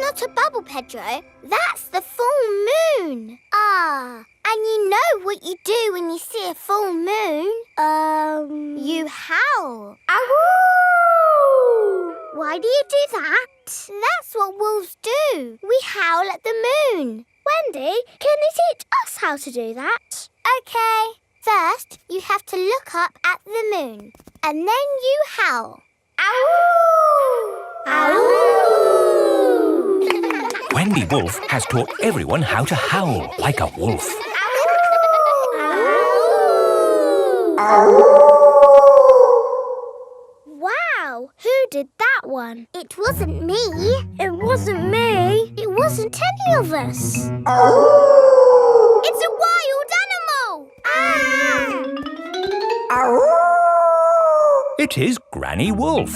not a bubble, Pedro. That's the full moon. Ah, and you know what you do when you see a full moon? You howl. Ow! Why do you do that? That's what wolves do. We howl at the moon. Wendy, can you teach us how to do that? Okay. First, you have to look up at the moon. And then you howl. Ow! Ow! Wendy Wolf has taught everyone how to howl like a wolf. Wow, who did that one? It wasn't me. It wasn't me. It wasn't any of us. It's a wild animal! It is Granny Wolf.